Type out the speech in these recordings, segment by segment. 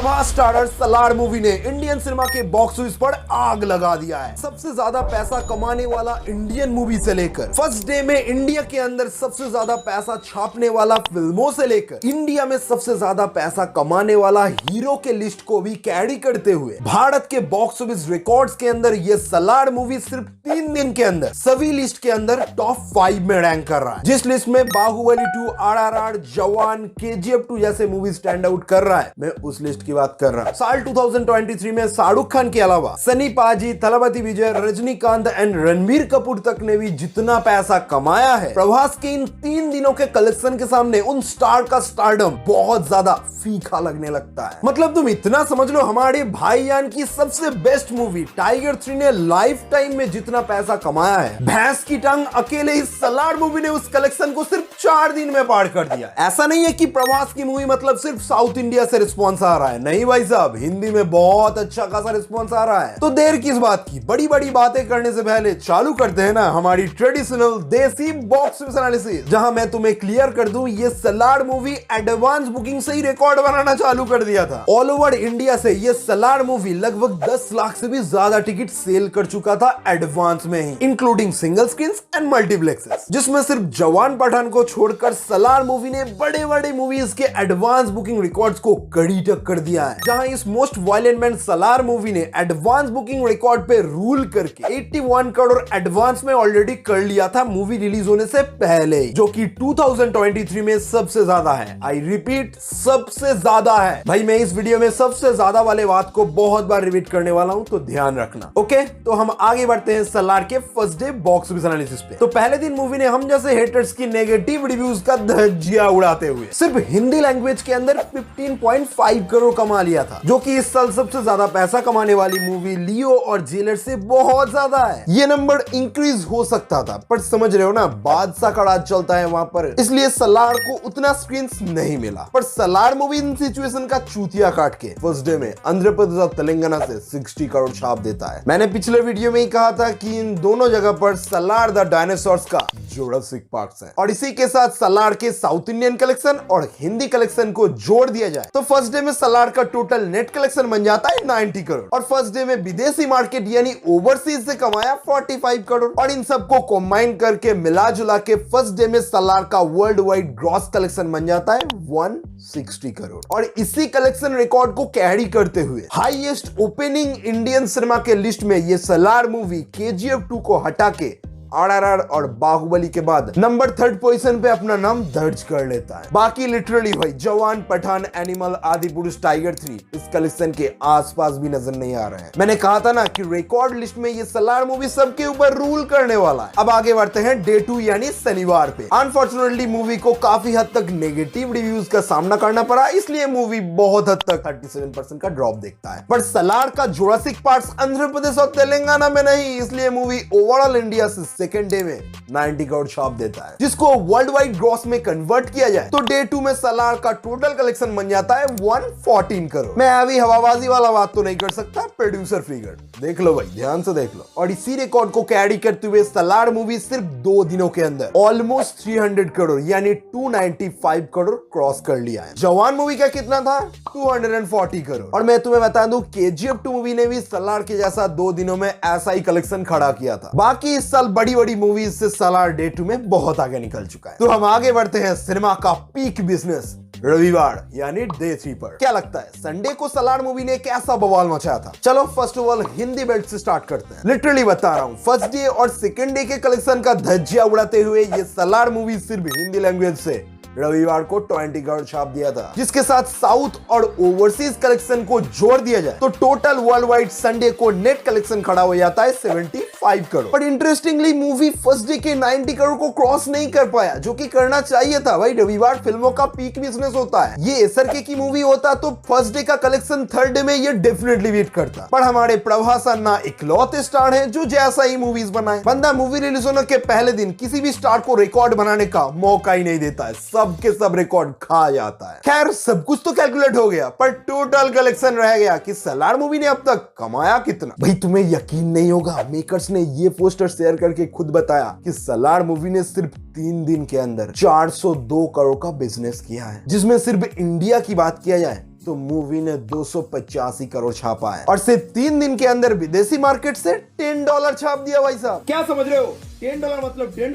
Prabhas starrer Salaar movie ने Indian cinema के box office पर आग लगा दिया है। सबसे ज्यादा पैसा कमाने वाला इंडियन मूवी से लेकर फर्स्ट डे में इंडिया के अंदर सबसे ज्यादा पैसा छापने वाला फिल्मों से लेकर इंडिया में सबसे ज्यादा पैसा कमाने वाला हीरो के लिस्ट को भी कैरी करते हुए भारत के बॉक्स ऑफिस रिकॉर्ड्स के अंदर ये सलार मूवी सिर्फ 3 दिन के अंदर सभी लिस्ट के अंदर टॉप 5 में रैंक कर रहा है। जिस लिस्ट में बाहुबली 2, RRR, जवान, KGF 2 जैसे मूवी स्टैंड आउट कर रहा है, मैं उस लिस्ट की बात कर रहा हूं। साल 2023 में शाहरुख खान के अलावा सनी पाजी, थलपति विजय, रजनीकांत एंड रणबीर कपूर तक ने भी जितना पैसा कमाया है, प्रभास के इन 3 दिनों के कलेक्शन के सामने उन स्टार का स्टारडम बहुत ज्यादा फीका लगने लगता है। मतलब तुम इतना समझ लो, हमारे भाईजान की सबसे बेस्ट मूवी टाइगर 3 ने लाइफ टाइम में जितना पैसा कमाया है, भैंस की टांग अकेले इस सलार मूवी ने उस कलेक्शन को सिर्फ 4 दिन में पार कर दिया। ऐसा नहीं है कि प्रभास की मूवी मतलब सिर्फ साउथ इंडिया से रिस्पॉन्स आ रहा है, नहीं भाई साहब, हिंदी में बहुत अच्छा खासा रिस्पॉन्स आ रहा है। तो देर किस बात की, बड़ी बड़ी बातें करने से पहले चालू करते हैं ना हमारी ट्रेडिशनल देसी बॉक्स ऑफिस एनालिसिस, जहां मैं तुम्हें क्लियर कर दूं ये सलार मूवी एडवांस बुकिंग से ही रिकॉर्ड बनाना चालू कर दिया था। ऑल ओवर इंडिया से ये सलार मूवी लगभग 10 लाख से भी ज्यादा टिकट सेल कर चुका था एडवांस में ही, including single screens and multiplexes, जिसमें सिर्फ जवान पठान को छोड़कर सलार मूवी ने बड़े बड़े मूवीज के एडवांस बुकिंग रिकॉर्ड्स को कड़ी टक्कर दिया है। जहां इस most violent man Salaar movie ने एडवांस बुकिंग रिकॉर्ड पे रूल करके 81 करोड़ एडवांस में ऑलरेडी कर लिया था मूवी रिलीज होने से पहले, जो कि 2023 में सबसे ज्यादा है। आई रिपीट, सबसे ज्यादा है। भाई मैं इस वीडियो में सबसे ज्यादा वाले बात को बहुत बार रिपीट करने वाला हूं, तो ध्यान रखना। ओके, तो हम आगे बढ़ते हैं सलार के first day box office analysis पे। तो पहले दिन मूवी ने हम जैसे हेटर्स की नेगेटिव रिव्यूज का धज्जियां उड़ाते हुए सिर्फ हिंदी लैंग्वेज के अंदर 15.5 करोड़ कमा लिया था, जो कि इस साल सबसे ज्यादा पैसा कमाने वाली मूवी लियो और जेलर से बहुत ज्यादा है। ये नंबर इंक्रीज हो सकता था, पर समझ रहे हो ना, बादशाह का राज चलता है वहां पर, इसलिए सलार को उतना स्क्रीन नहीं मिला। पर सलार मूवी इन सिचुएशन का चूतिया काट के फर्स्ट डे में आंध्र प्रदेश और तेलंगाना से 60 करोड़ छाप देता है। मैंने पिछले वीडियो में ही कहा था कि इन दोनों जगह पर सलार द डायनासोर्स का जुरासिक पार्क है, और इसी के साथ सलार के साउथ इंडियन कलेक्शन और हिंदी कलेक्शन को जोड़ दिया जाए तो फर्स्ट डे में सलार का टोटल नेट कलेक्शन बन जाता है 90 करोड़, और फर्स्ट डे में विदेशी मार्केट यानी ओवरसीज से कमाया 45 करोड़, और इन सबको कंबाइन करके मिला जुला के फर्स्ट डे में सलार का वर्ल्ड वाइड ग्रॉस कलेक्शन बन जाता है 160 करोड़। और इसी कलेक्शन रिकॉर्ड को कैरी करते हुए हाईएस्ट ओपनिंग इंडियन सिनेमा के लिस्ट में ये सलार मूवी KGF 2 को हटा के RRR और बाहुबली के बाद नंबर 3 पोजीशन पे अपना नाम दर्ज कर लेता है। बाकी लिटरली भाई जवान, पठान, एनिमल, आदि पुरुष, टाइगर 3 इस कलेक्शन के आसपास भी नजर नहीं आ रहे हैं। मैंने कहा था ना कि रिकॉर्ड लिस्ट में ये सलार मूवी सबके ऊपर रूल करने वाला है। अब आगे बढ़ते हैं डे 2 यानी शनिवार पे। अनफॉर्चुनेटली मूवी को काफी हद तक नेगेटिव रिव्यूज का सामना करना पड़ा, इसलिए मूवी बहुत हद तक 37% का ड्रॉप देखता है। पर सलार का जुरासिक पार्ट्स आंध्र प्रदेश और तेलंगाना में नहीं, इसलिए मूवी ओवरऑल इंडिया से सेकेंड डे में 90 करोड़ छाप देता है, जिसको वर्ल्ड वाइड ग्रॉस में कन्वर्ट किया जाए तो डे 2 में सलार का टोटल कलेक्शन बन जाता है 114 करोड़। मैं अभी हवाबाजी वाला बात तो नहीं कर सकता, प्रोड्यूसर फिगर देख लो भाई, ध्यान से देख लो। और इसी रिकॉर्ड को कैरी करते हुए सलार मूवी सिर्फ 2 दिनों के अंदर ऑलमोस्ट 300 करोड़ यानी 295 करोड़ क्रॉस कर लिया है। जवान मूवी का कितना था? 240 करोड़। और मैं तुम्हें बता दूं KGF 2 मूवी ने भी सलार के जैसा 2 दिनों में ऐसा ही कलेक्शन खड़ा किया था। बाकी इस साल बड़ी बड़ी मूवीज से सलार डे 2 में बहुत आगे निकल चुका है। तो हम आगे बढ़ते हैं सिनेमा का पीक बिजनेस रविवार यानी डे 3 पर। क्या लगता है संडे को सलार मूवी ने कैसा बवाल मचाया था? चलो first of all Hindi belt से स्टार्ट करते हैं। लिटरली बता रहा हूं, फर्स्ट डे और सेकंड डे के कलेक्शन का धज्जिया उड़ाते हुए ये सलार मूवी सिर्फ हिंदी लैंग्वेज से रविवार को 20 करोड़ छाप दिया था, जिसके साथ साउथ और ओवरसीज कलेक्शन को जोड़ दिया जाए तो टोटल वर्ल्ड वाइड संडे को नेट कलेक्शन खड़ा हो जाता है 75 करोड़। पर इंटरेस्टिंगली मूवी फर्स्ट डे के 90 करोड़ को क्रॉस नहीं कर पाया, जो कि करना चाहिए था। भाई रविवार फिल्मों का पीक बिजनेस होता है, ये एसआरके की मूवी होता तो फर्स्ट डे का कलेक्शन थर्ड डे में ये डेफिनेटली बीट करता। पर हमारे प्रभास अन्ना इकलौते स्टार है जो जैसा ही मूवीज बनाए, बंदा मूवी रिलीज होने के पहले दिन किसी भी स्टार को रिकॉर्ड बनाने का मौका ही नहीं देता है, के सब रिकॉर्ड खा जाता है। खैर सब कुछ तो कैलकुलेट हो गया, पर टोटल कलेक्शन रह गया कि सलार मूवी ने अब तक कमाया कितना। भाई तुम्हें यकीन नहीं होगा, मेकर्स ने ये पोस्टर शेयर करके खुद बताया कि सलार मूवी ने सिर्फ 3 दिन के अंदर 402 करोड़ का बिजनेस किया है, जिसमें सिर्फ इंडिया की बात किया जाए तो मूवी ने 285 करोड़ छापा है और सिर्फ 3 दिन के अंदर विदेशी मार्केट से $10 छाप दिया भाई साहब। क्या समझ रहे हो? $10 मतलब $10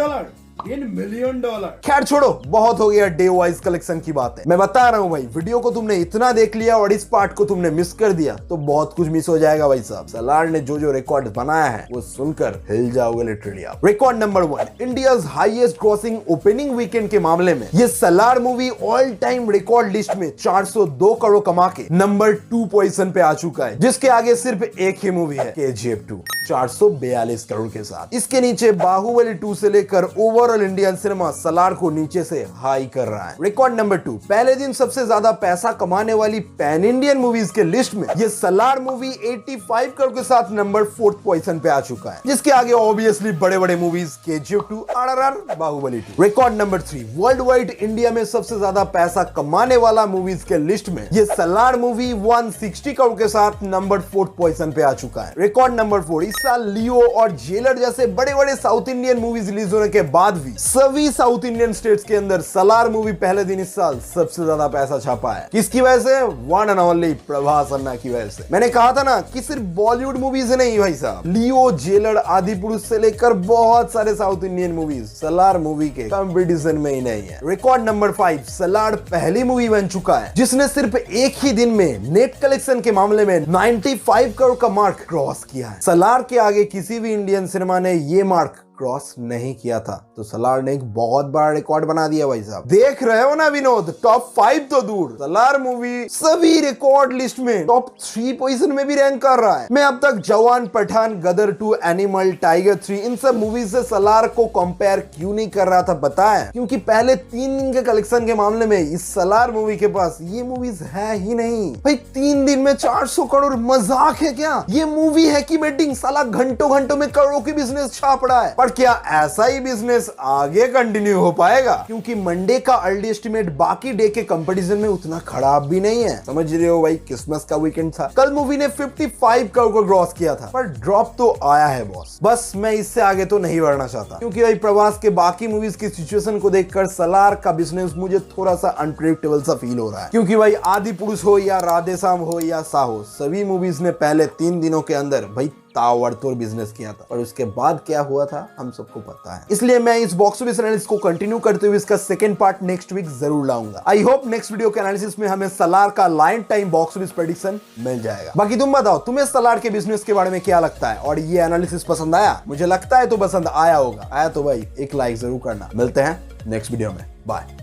$10 मिलियन। खैर छोड़ो, बहुत हो गया डे वाइज कलेक्शन की बात है। मैं बता रहा हूँ भाई, वीडियो को तुमने इतना देख लिया और इस पार्ट को तुमने मिस कर दिया तो बहुत कुछ मिस हो जाएगा भाई साहब। सलार ने जो रिकॉर्ड बनाया है वो सुनकर हिल जाओगे लिटरली आप। Record number 1, India's highest grossing opening weekend के मामले में ये Salaar movie all time record list में 402 करोड़ कमा के नंबर 2 पोजीशन पे आ चुका है, जिसके आगे सिर्फ एक ही मूवी है KGF 2 442 करोड़ के साथ। इसके नीचे बाहुबली 2 से लेकर ओवरऑल इंडियन सिनेमा सलार को नीचे से हाई कर रहा है। रिकॉर्ड नंबर 2, पहले दिन सबसे ज्यादा पैसा कमाने वाली पैन इंडियन मूवीज के लिस्ट में ये सलार मूवी 85 करोड़ के साथ नंबर 4th पोजीशन पे आ चुका है, जिसके आगे ऑब्वियसली बड़े बड़े movies KGF 2, RRR, Baahubali 2। Record number 3, world wide India में सबसे ज्यादा पैसा कमाने वाला मूवीज के लिस्ट में ये सलार मूवी 160 करोड़ के साथ नंबर 4th पोजीशन पे आ चुका है। रिकॉर्ड नंबर 4, इस साल लियो और जेलर जैसे बड़े बड़े साउथ इंडियन मूवीज रिलीज होने के बाद भी सभी साउथ इंडियन स्टेट्स के अंदर सलार मूवी पहले दिन इस साल सबसे ज्यादा पैसा छापा है। किसकी वजह से? वन एंड ओनली प्रभास अन्ना की वजह से। मैंने कहा था ना कि सिर्फ बॉलीवुड मूवीज नहीं भाई साहब, लियो, जेलर, आदि पुरुष से लेकर बहुत सारे south Indian movies Salaar movie के कंपटीशन में ही नहीं है। रिकॉर्ड नंबर 5, सलार पहली मूवी बन चुका है जिसने सिर्फ एक ही दिन में नेट कलेक्शन के मामले में 95 करोड़ का मार्क क्रॉस किया है। सलार के आगे किसी भी इंडियन सिनेमा ने ये मार्क क्रॉस नहीं किया था, तो सलार ने एक बहुत बड़ा रिकॉर्ड बना दिया भाई साहब। देख रहे हो ना विनोद, टॉप 5 तो दूर, सलार मूवी सभी रिकॉर्ड लिस्ट में टॉप 3 पोजीशन में भी रैंक कर रहा है। मैं अब तक जवान, पठान, गदर 2, एनिमल, टाइगर 3 इन सब मूवीज से सलार को कंपेयर क्यों नहीं कर रहा था पता है? क्योंकि पहले 3 दिन के कलेक्शन के मामले में इस सलार मूवी के पास ये मूवीज है ही नहीं भाई। 3 दिन में 400 करोड़ मजाक है क्या? ये मूवी है कि बेटिंग साला घंटों घंटों में करोड़ों की बिजनेस छाप रहा है। क्या ऐसा ही बिजनेस आगे कंटिन्यू हो पाएगा? क्योंकि मंडे का अर्ली एस्टिमेट बाकी डे के कंपटीशन में उतना खराब भी नहीं है। समझ रहे हो भाई, क्रिसमस का वीकेंड था, कल मूवी ने 55 करोड़ को क्रॉस किया था, पर ड्रॉप तो आया है बॉस। बस मैं इससे आगे तो नहीं बढ़ना चाहता क्योंकि भाई प्रभास के बाकी मूवीज की सिचुएशन को देखकर सलार का बिजनेस मुझे थोड़ा सा अनप्रेडिक्टेबल सा फील हो रहा है। क्योंकि भाई आदि पुरुष हो या राधेश्याम हो या साहो, सभी मूवीज ने पहले 3 दिनों के अंदर भाई ताबड़तोड़ बिजनेस किया था, और उसके बाद क्या हुआ था हम सबको पता है। इसलिए मैं इस बॉक्स ऑफिस एनालिसिस को कंटिन्यू करते हुए इसका सेकंड पार्ट नेक्स्ट वीक जरूर लाऊंगा। आई होप नेक्स्ट वीडियो के एनालिसिस में हमें सलार का lifetime box office prediction मिल जाएगा। बाकी तुम बताओ, तुम्हें सलार के बिजनेस के बारे में क्या लगता है और ये एनालिसिस पसंद आया? मुझे लगता है तो पसंद आया होगा। आया तो भाई एक लाइक जरूर करना। मिलते हैं नेक्स्ट वीडियो में, बाय।